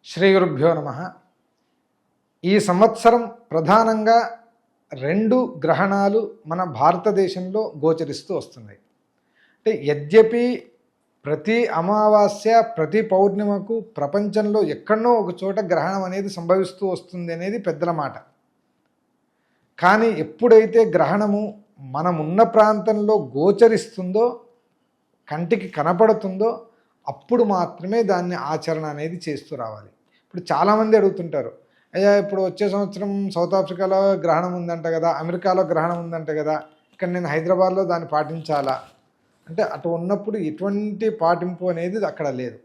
శ్రీ గురుభ్యో నమః. ఈ సంవత్సరం ప్రధానంగా 2 గ్రహణాలు మన భారతదేశంలో గోచరిస్తూ వస్తున్నాయి. అంటే యద్యపి ప్రతి అమావాస్య ప్రతి పౌర్ణిమకు ప్రపంచంలో ఎక్కడనో ఒక చోట గ్రహణం అనేది సంభవిస్తూ వస్తుంది అనేది పెద్దల మాట. కానీ ఎప్పుడైతే గ్రహణము మనమున్న ప్రాంతంలో గోచరిస్తుందో, కంటికి కనపడుతుందో, అప్పుడు మాత్రమే దాన్ని ఆచరణ అనేది చేస్తూ రావాలి. ఇప్పుడు చాలామంది అడుగుతుంటారు, అయ్యా ఇప్పుడు వచ్చే సంవత్సరం సౌత్ ఆఫ్రికాలో గ్రహణం ఉందంట కదా, అమెరికాలో గ్రహణం ఉందంట కదా, ఇక్కడ నేను హైదరాబాద్లో దాన్ని పాటించాలా అంటే, అటు ఉన్నప్పుడు ఎటువంటి పాటింపు అనేది అక్కడ లేదు.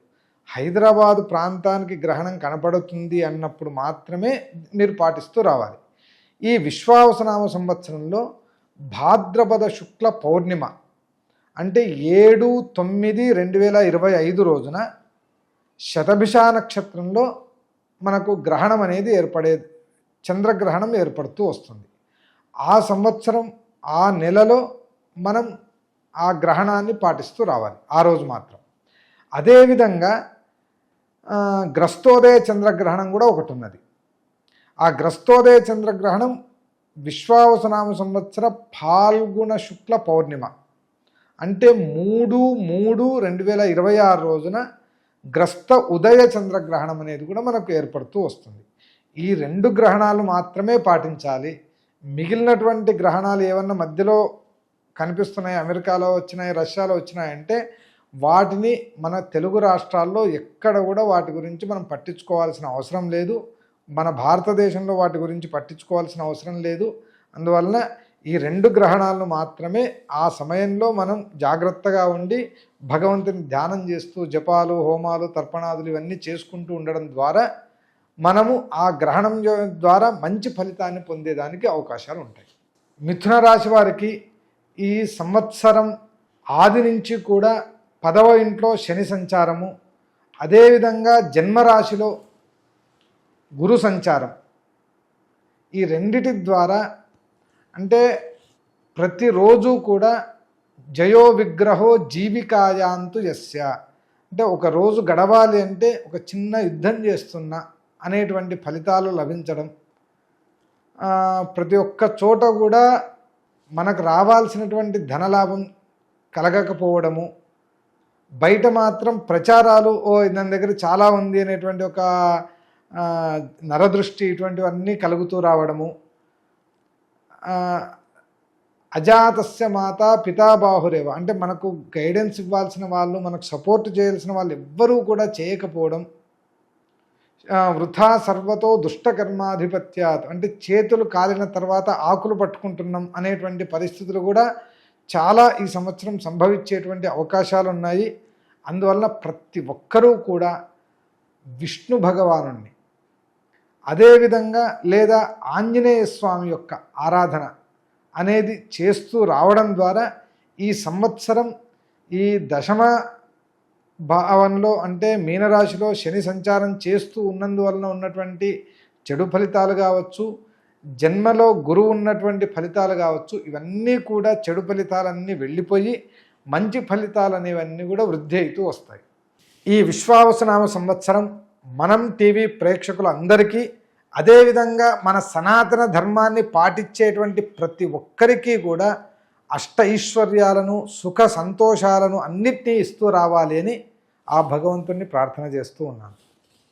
హైదరాబాదు ప్రాంతానికి గ్రహణం కనపడుతుంది అన్నప్పుడు మాత్రమే మీరు పాటిస్తూ రావాలి. ఈ విశ్వావసనామ సంవత్సరంలో భాద్రపద శుక్ల పౌర్ణిమ అంటే 7/9/2025 రోజున శతభిష నక్షత్రంలో మనకు గ్రహణం అనేది చంద్రగ్రహణం ఏర్పడుతూ వస్తుంది. ఆ సంవత్సరం ఆ నెలలో మనం ఆ గ్రహణాన్ని పాటిస్తూ రావాలి ఆ రోజు మాత్రం. అదేవిధంగా గ్రస్తోదయ చంద్రగ్రహణం కూడా ఒకటి ఉన్నది. ఆ గ్రస్తోదయ చంద్రగ్రహణం విశ్వావసనామ సంవత్సర ఫాల్గుణ శుక్ల పౌర్ణిమ అంటే 3/3/2026 రోజున గ్రస్త ఉదయ చంద్రగ్రహణం అనేది కూడా మనకు ఏర్పడుతూ వస్తుంది. ఈ 2 గ్రహణాలు మాత్రమే పాటించాలి. మిగిలినటువంటి గ్రహణాలు ఏమన్నా మధ్యలో కనిపిస్తున్నాయి, అమెరికాలో వచ్చినాయి, రష్యాలో వచ్చినాయంటే వాటిని మన తెలుగు రాష్ట్రాల్లో ఎక్కడ కూడా వాటి గురించి మనం పట్టించుకోవాల్సిన అవసరం లేదు. మన భారతదేశంలో వాటి గురించి పట్టించుకోవాల్సిన అవసరం లేదు. అందువలన ఈ 2 గ్రహణాలను మాత్రమే ఆ సమయంలో మనం జాగ్రత్తగా ఉండి భగవంతుని ధ్యానం చేస్తూ జపాలు, హోమాలు, తర్పణాదులు ఇవన్నీ చేసుకుంటూ ఉండడం ద్వారా మనము ఆ గ్రహణం ద్వారా మంచి ఫలితాన్ని పొందేదానికి అవకాశాలు ఉంటాయి. మిథున రాశి వారికి ఈ సంవత్సరం ఆది నుంచి కూడా 10వ ఇంట్లో శని సంచారము, అదేవిధంగా జన్మరాశిలో గురు సంచారం, ఈ రెండిటి ద్వారా అంటే ప్రతిరోజు కూడా జయో విగ్రహో జీవికాయాంతు యస్య అంటే ఒక రోజు గడవాలి అంటే ఒక చిన్న యుద్ధం చేస్తున్నా అనేటువంటి ఫలితాలు లభించడం, ప్రతి ఒక్క చోట కూడా మనకు రావాల్సినటువంటి ధనలాభం కలగకపోవడము, బయట మాత్రం ప్రచారాలు దాని దగ్గర చాలా ఉంది అనేటువంటి ఒక నరదృష్టి ఇటువంటివన్నీ కలుగుతూ రావడము, అజాతస్య మాత పితాబాహురేవ అంటే మనకు గైడెన్స్ ఇవ్వాల్సిన వాళ్ళు, మనకు సపోర్ట్ చేయాల్సిన వాళ్ళు ఎవ్వరూ కూడా చేయకపోవడం, వృథా సర్వతో దుష్టకర్మాధిపత్యాత్ అంటే చేతులు కాలిన తర్వాత ఆకులు పట్టుకుంటున్నాం అనేటువంటి పరిస్థితులు కూడా చాలా ఈ సంవత్సరం సంభవించేటువంటి అవకాశాలు ఉన్నాయి. అందువల్ల ప్రతి ఒక్కరూ కూడా విష్ణు భగవాను అదేవిధంగా లేదా ఆంజనేయ స్వామి యొక్క ఆరాధన అనేది చేస్తూ రావడం ద్వారా ఈ సంవత్సరం ఈ దశమ భావంలో అంటే మీనరాశిలో శని సంచారం చేస్తూ ఉన్నందువలన ఉన్నటువంటి చెడు ఫలితాలు కావచ్చు, జన్మలో గురువు ఉన్నటువంటి ఫలితాలు కావచ్చు, ఇవన్నీ కూడా చెడు ఫలితాలన్నీ వెళ్ళిపోయి మంచి ఫలితాలు అనేవన్నీ కూడా వృద్ధి అవుతూ వస్తాయి. ఈ విశ్వావసనామ సంవత్సరం మనం టీవీ ప్రేక్షకులందరికీ, అదేవిధంగా మన సనాతన ధర్మాన్ని పాటించేటువంటి ప్రతి ఒక్కరికి కూడా అష్ట ఐశ్వర్యాలను, సుఖ సంతోషాలను అన్నిటినీ ఇస్తూ రావాలి అని ఆ భగవంతుణ్ణి ప్రార్థన చేస్తూ ఉన్నాను.